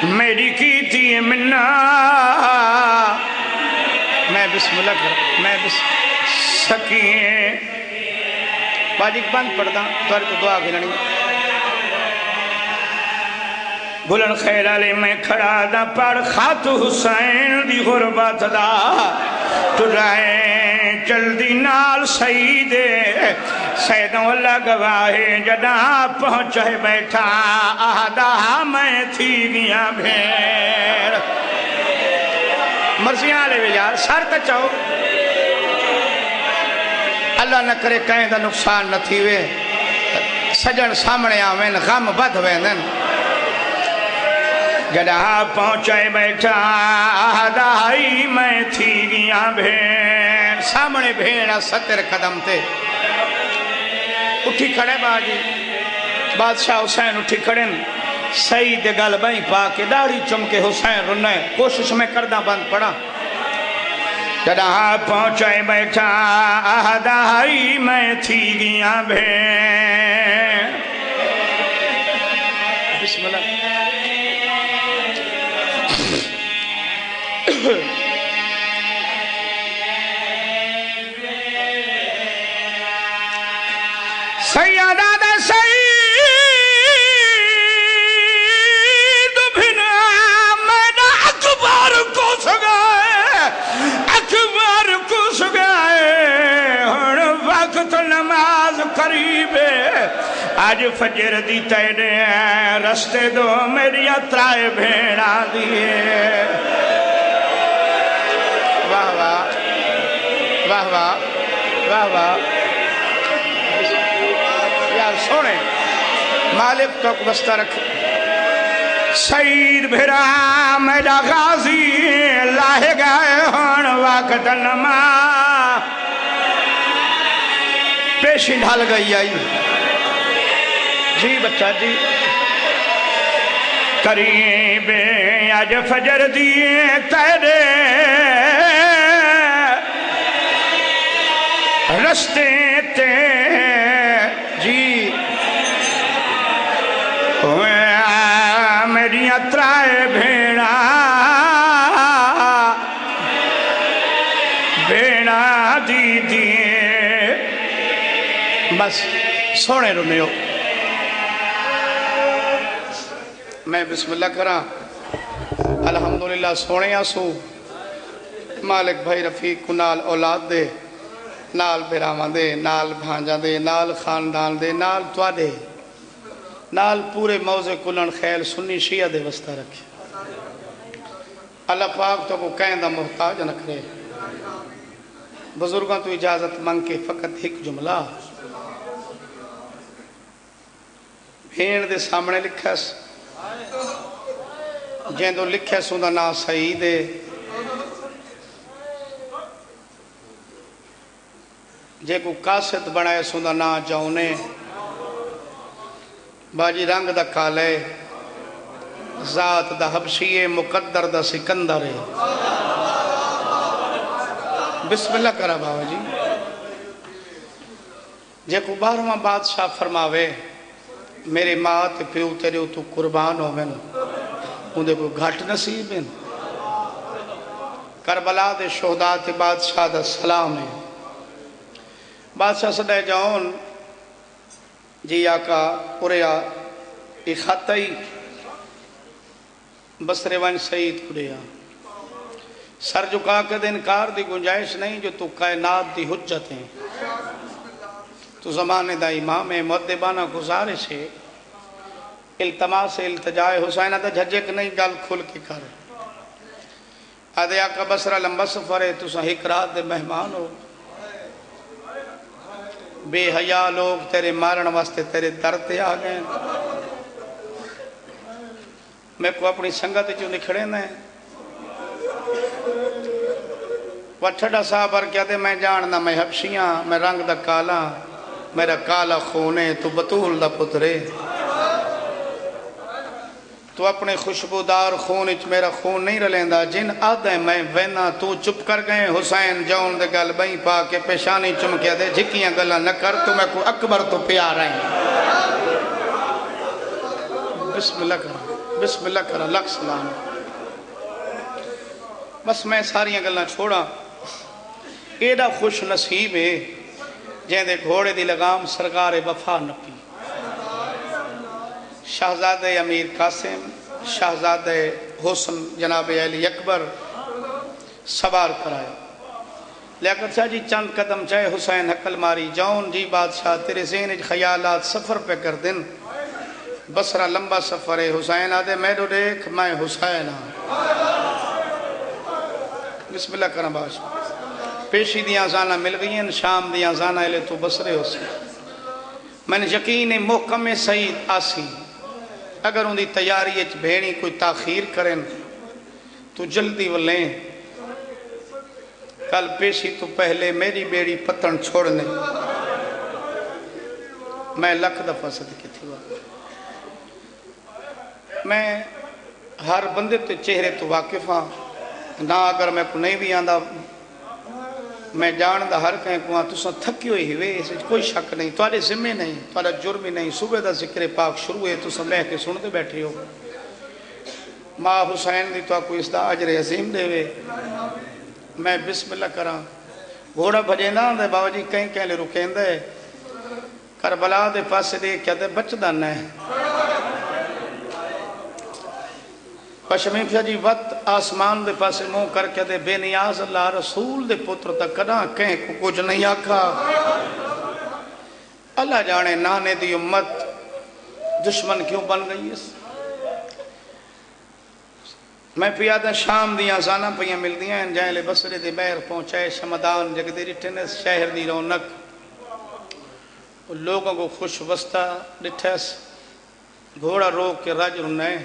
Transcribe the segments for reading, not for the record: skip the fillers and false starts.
میری کی تھی منا میں بسم اللہ کر میں سکیں باجی بند پڑھدا تو دعا گھنی بلن خیر علی میں کھڑا دا پڑھ خاتو حسین دی غربت دا ترائیں جلدی نال سیدے سیدوں اللہ گواہے جدا پہنچے بیٹھا آہدہ میں تھی گیا بھیر مرضیاں لے یار سار تا چاہو اللہ نہ کرے کہیں دا نقصان نہ تھی وے سجن سامنے آوین غم بد ویندن جدا پہنچے بیٹھا آہدہ میں تھی گیا بھیر سامنے بھیڑا 70 قدم تے اٹھی کھڑے باجی بادشاہ حسین اٹھی کھڑے سعید گل بھائی پاکے داڑھی چمکے حسین رنے کوشش میں کردہ بند پڑا جدا پہنچے بیٹھا آہدہ میں تھی گیا بھیر بسم اللہ سیدہ دا سعید بن احمد اکبر کو سگائے ہن وقت نماز قریبے آج فجر دی تیرے رستے دو میری اترائے بھیڑا دیئے واہ واہ واہ واہ واہ واہ سونے مالک تو بستہ رکھ سعید بھرا میرا غازی لاہے گئے ہون وقت نما پیشی ڈھال گئی آئی جی بچہ جی قریب آج فجر دیئے تیرے رستے تے جی میری اترائے بھیڑا دی دیئے بس سونے رنے ہو میں بسم اللہ کرا الحمدللہ سونے آسو مالک بھائی رفیق کو نال اولاد دے نال بھراواں دے نال بھانجاں دے نال خاندان دے نال توا دے نال پورے موزے کلن خیل سنی شیعہ دے وسطہ رکھے اللہ پاک تو کو کہیں دا محتاج نہ کرے بزرگاں تو اجازت مانگ کے فقط ایک جملہ بھین دے سامنے لکھا جن دو لکھے سوندہ نا سعید ہے جے کو قاسد بنائے سوندہ نا جاؤنے باجی رنگ دا کالے ذات دا حبشیے مقدر دا سکندر ہے بسم اللہ کرا بابا جی جے کو 12واں بادشاہ فرماوے میرے ماں تے پیو تیرے تو قربان ہو میں اندھے کو گھٹ نصیب ہیں کربلا دے شہداء تے بادشاہ دا سلام ہے بادشاہ صدای جاؤن جی آقا پوریا اخطائی بسرے ون سعید پوریا سر جھکا کے دے انکار دی گنجائش نہیں جو تو کائنات دی حجت ہیں تو زمانے دا امام مؤدبانہ گزارش ہے التماس التجائے حسینہ دا جھجک نہیں گل کھل کے کر آدھے آقا بسرہ لمبا سفر ہے تو سہیک رات دے مہمان ہو بے حیا لوگ تیرے مارن واسطے تیرے درتے آ گئے میں کو اپنی سنگت جو نکھڑے میں وٹھڑا صاحب اور کیا دے میں جاننا میں حبشیاں میں رنگ دا کالا میرا کالا خونے تو بطول دا پترے تو اپنے خوشبودار خون اچ میرا خون نہیں رلیندا جن آدھے میں وینا تو چپ کر گئے حسین جون دے گل بہیں پا کے پیشانی چمکیا دے جھکیاں گلا نہ کر تو میں کو اکبر تو پیار آئیں بسم اللہ کرا لکھ سلام بس میں ساریاں گلاں چھوڑا ایڈا خوش نصیب ہے جہاں دے گھوڑے دی لگام سرکار وفا نپی شہزادہ امیر قاسم شہزادہ حسن جناب علی اکبر سوار کرایا لیاقت شاہ جی چند قدم چاہے حسین حقل ماری جاؤن جی بادشاہ تیرے ذہن خیالات سفر پہ کر دن بسرہ لمبا سفر ہے حسین آدھے میرو دیکھ میں حسین بسم اللہ کرم بادشاہ پیشی دیاں زانہ مل گئی ہیں شام دیاں زانہ لے تو بسرے ہو سی میں نے یقین محکم سعید آسی اگر ان دی تیاری اچ بھیڑی کوئی تاخیر کریں تو جلدی وہ لیں کل پیشی تو پہلے میری بیڑی پتن چھوڑنے میں لکھ دفعہ صدقے تھی میں ہر بندے تے چہرے تو واقف ہاں نہ اگر میں کو نہیں بھی آندہ میں جاندہ ہر کہیں کو تساں تھکی ہوئی ہوئے اس کوئی شک نہیں تھوڑے ذمہ نہیں تھوڑا جرم نہیں صبح دا ذکر پاک شروع ہے تساں بہ کے سنتے بیٹھے ہو ماں حسین دی تو کوئی اس دا اجر عظیم دے وے میں بسم اللہ کراں گھوڑا بھجیندہ دے بابا جی کہیں کہیں لے رکھیں دے کربلا دے پاس دے کیا دے بچ دن ہے پشمیم شاہ جی وقت آسمان دے پاسے منہ کر کے دے بے نیاز اللہ رسول دے پتر تک کنا کہیں کو کچھ نہیں آکھا اللہ جانے نانے دی امت دشمن کیوں بن گئی اس میں پیادہ شام دیاں زانہ پیاں مل دیاں ہیں جائے لے بسرے دے بیر پہنچائے شمدان جگدیری ٹنس شہر دی رونق لوگوں کو خوش وسطہ ڈٹھس گھوڑا روک کے رج رنے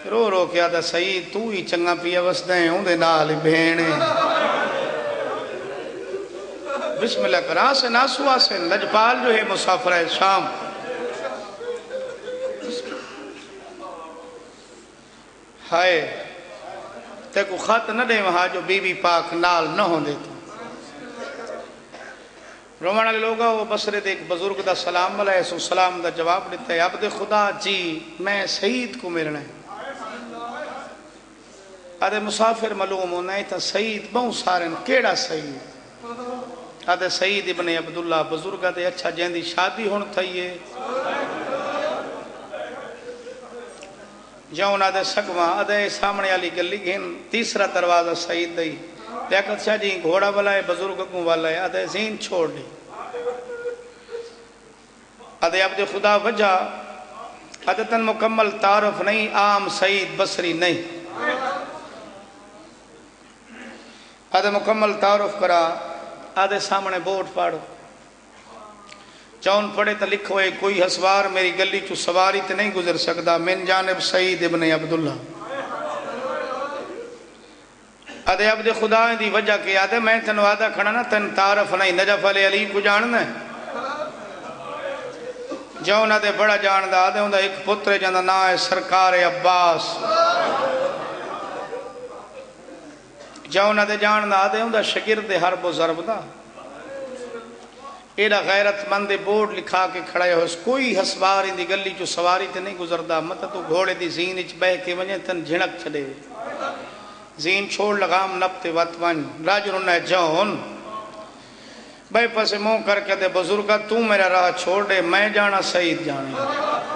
رو رو کے آدھا سعید تو ہی چنگا پیا وسدہ ہیں ہوں دے نال بھینے بسم اللہ کر آسے ناسو آسے لجپال جو ہے مسافر ہے شام ہائے تے کو خط نہ دے وہاں جو بی بی پاک نال نہ ہوں دیتا رومانہ لوگا وہ بسرے دے ایک بزرگ دا سلام علیہ سو سلام دا جواب دیتا ہے عبد خدا جی میں سعید کو ملنا ہے آدھے مسافر معلوم ہونا ہے تا سعید بہت سارن کیڑا سعید آدھے سعید ابن عبداللہ بزرگا دے اچھا جہندی شادی ہون تھائیے جاؤن آدھے سگواں آدھے سامنے علی گلی گھن تیسرا دروازہ سعید دئی لیاقت شاہ جی گھوڑا والا ہے بزرگ کو والا ہے آدھے زین چھوڑ دی آدھے عبد خدا وجہ عدتاً مکمل تعارف نہیں عام سعید بصری نہیں آدھے مکمل تعارف کرا آدھے سامنے بورڈ پاڑو چون پڑھے تا لکھو ہے کوئی حسوار میری گلی چو سواری تے نہیں گزر سکتا من جانب سعید ابن عبداللہ آدھے عبد خدا دی وجہ کی آدھے میں تنو آدھا کھڑا نا تن تعارف نہیں نجف علی کو جاننا ہے جون آدھے بڑا جاندہ آدھے ہوندہ ایک پتر جاندہ نا ہے سرکار عباس جاؤن آدھے جاندہ آدھے ہوندہ شگرد حرب و ضرب دا ایڈا غیرت مند بورڈ لکھا کے کھڑے ہو کوئی حسوار دی گلی جو سواری تے نہیں گزردہ مت تو گھوڑے دی زین اچ بہ کے ونجے تن جھنک چھڑے زین چھوڑ لگام نپتے وط ون راجر انہیں جاؤن بھائی پسے منہ کر کے دے بزرگا تو میرا راہ چھوڑ دے میں جانا سعید جانے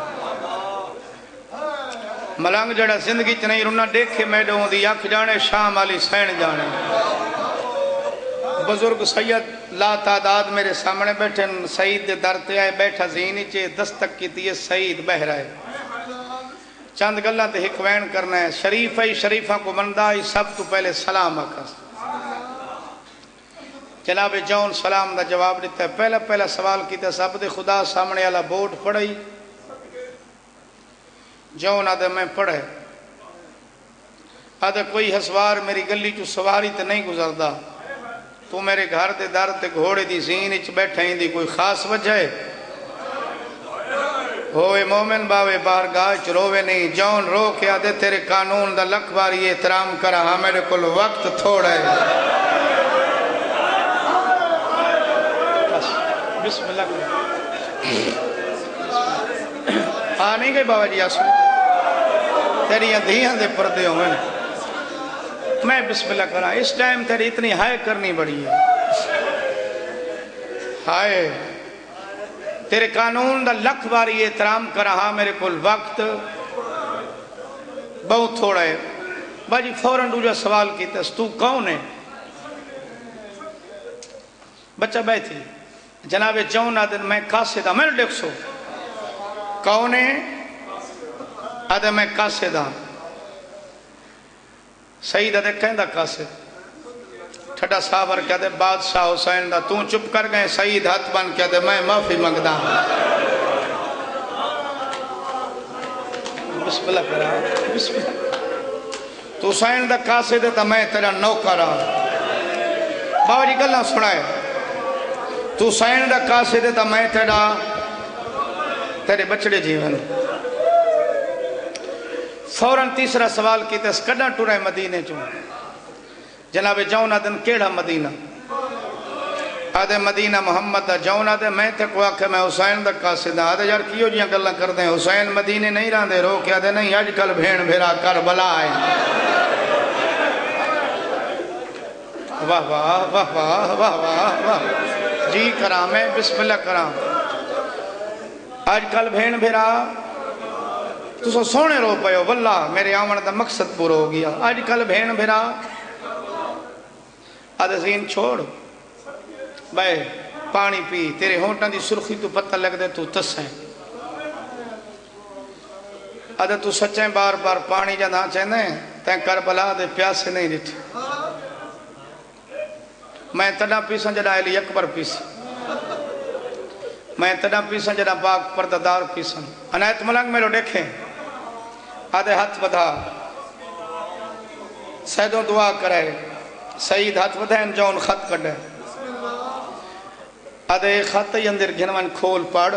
ملنگ جڑا زندگی چ نہیں رنا دیکھے میڈوں دی اکھ جانے شام علی سین جانے بزرگ سید لا تعداد میرے سامنے بیٹھے سعید دے درتے آئے بیٹھا زینی چے دستک کی تیئے سعید بہ رہے چند گلہ تے حکوین کرنا ہے شریفہ کو مندائی سب تو پہلے سلام آکس جناب جون سلام دا جواب دیتا ہے پہلا سوال کیتا سب دے خدا سامنے والا بورڈ پڑھائی جون آدھے میں پڑھے آدھے کوئی حسوار میری گلی چو سواری تے نہیں گزردہ تو میرے گھر دے در تے گھوڑے دی زین اچ بیٹھے ہیں دی کوئی خاص وجہ ہے ہوئے مومن باوے بارگاہ چ رووے نہیں جون رو کے آدھے تیرے قانون دا لکھ باری احترام کرا ہاں میرے کل وقت تھوڑا ہے بسم اللہ کریں نہیں گئی بابا جی آسو تیری اندھیاں دے پردے ہوئے میں بسم اللہ کرا اس ٹائم تیری اتنی ہائے کرنی بڑی ہے ہائے تیرے قانون دا لکھ باری احترام کرا ہاں میرے کل وقت بہت تھوڑا ہے باجی فوراں دوجا سوال کیتا تو کون ہے بچہ بیٹھی جناب جون آدھن میں قاصدہ میں نے دیکھ سو کون ہے آدھے میں قاصدہ سعید آدھے کہندہ قاصد ٹھٹا صابر کیا دے بادشاہ حسین دا توں چپ کر گئے سعید ہاتھ بن کیا دے میں معافی مانگدا بسم اللہ کرا بسم اللہ تو حسین دا قاصد ہے تا میں تیرا نوکر ہاں بابا جی گلہ سنائے تو حسین دا قاصد ہے تا میں تیرے بچڑے جیون فوراں تیسرا سوال کیتے اس کڈا ٹورے مدینے چوں جناب جون آدھن کیڑا مدینہ آدھے مدینہ محمد دا جون آدھے میں تے کو آکھے میں حسین دا قاصد آدھے یار کیوں جیاں گلہ کر دیں حسین مدینے نہیں رہاں دے رو کے آدھے نہیں آج کل بھین بھیرا کربلا آئے واہ واہ واہ واہ واہ واہ واہ جی کرام ہے بسم اللہ کرام آج کل بھین بھیرا تو سو سونے رو پہو واللہ میرے آمن دا مقصد پورا ہو گیا آج کل بھین بھیرا آدھے زین چھوڑ بھائی پانی پی تیرے ہونٹاں دی سرخی تو پتہ لگ دے تو تسیں آدھے تو سچیں بار بار پانی جانا چاہنے تین کربلا دے پیاسے نہیں دیٹھ میں تڑا پیساں جڑا علی اکبر پیساں میں تڑا پیساں جڑا باغ پرددار پیساں عنایت ملنگ میں لو دیکھیں آدھے ہاتھ بدھا سیدوں دعا کرے سعید ہاتھ بدھائیں جون خط کڑے آدھے خط اندر گھنوان کھول پڑ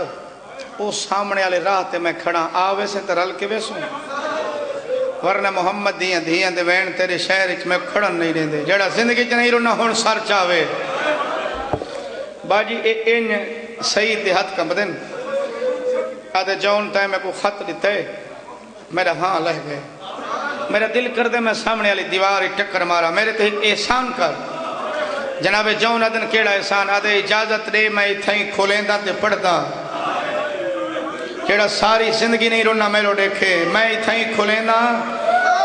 او سامنے والے راہ تے میں کھڑا آوے سے ترل کے ویسوں ورنہ محمد دیاں دے وین تیرے شہر اچ میں کھڑن نہیں رہن دے جڑا زندگی چ نہیں رونا ہون سر چاہوے باجی این سعید دے ہاتھ کم بدن آدھے جون تے میں کو خط دیتے میرا ہاں لہ گئے میرا دل کر دے میں سامنے والی دیوار ٹکر مارا میرے تے احسان کر جناب جون آدھن کیڑا احسان آدھے اجازت دے میں اتھائیں کھولیں دا تے پڑھ دا جڑا ساری زندگی نہیں رونا میرو دیکھے میں اتھائیں کھولیں دا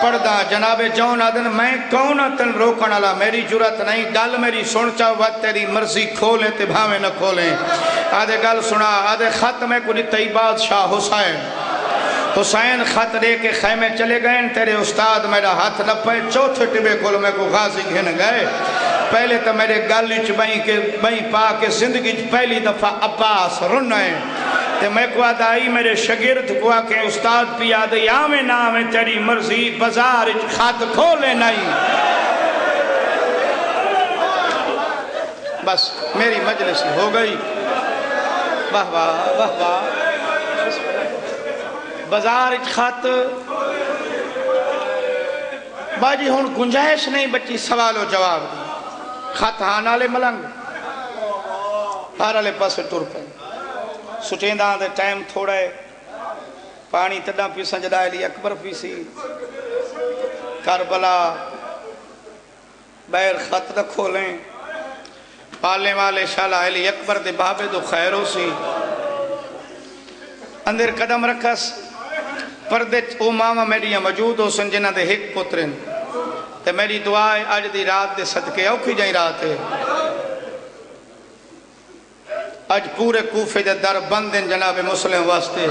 پڑھ دا جناب جون آدھن میں کون تن روکن والا میری جرات نہیں گل میری سن چاہو تیری مرضی کھولیں تے بھاویں نہ کھولیں آدھے گل سنا آدھے خط میں کو دیتا بادشاہ حسین حسین خط دے کے خیمے چلے گئے تیرے استاد میرا ہاتھ نہ پائے چوتھے ٹبے کھول میں کو غازی گھن گئے پہلے تو میرے گالی چ بہیں پا کے زندگی چ پہلی دفعہ عباس رنائے تے میں کو آدھائی میرے شگرد کو آکے استاد پی آدھے آمیں نامیں تیری مرضی بازار چ خط کھولے نہیں بس میری مجلس ہو گئی واہ واہ واہ واہ بازار خط باجی ہون گنجائش نہیں بچی سوال و جواب دی خط ہاں نالے ملنگ ہر آلے پاسے ٹور پہ سٹین دان دے ٹائم تھوڑا ہے پانی تڑا پیساں جڑا علی اکبر پیسی کربلا بیر خط نہ کھولیں پالنے والے شالہ علی اکبر دے بابے دو خیروں سی اندر قدم رکھس پردے او ماما میری موجود ہو سن جنہ دے ہک پترن تے میری دعائے آج دی رات دے صدقے اوکھی جائیں رات ہے آج پورے کوفے دے در بندن جناب مسلم واسطے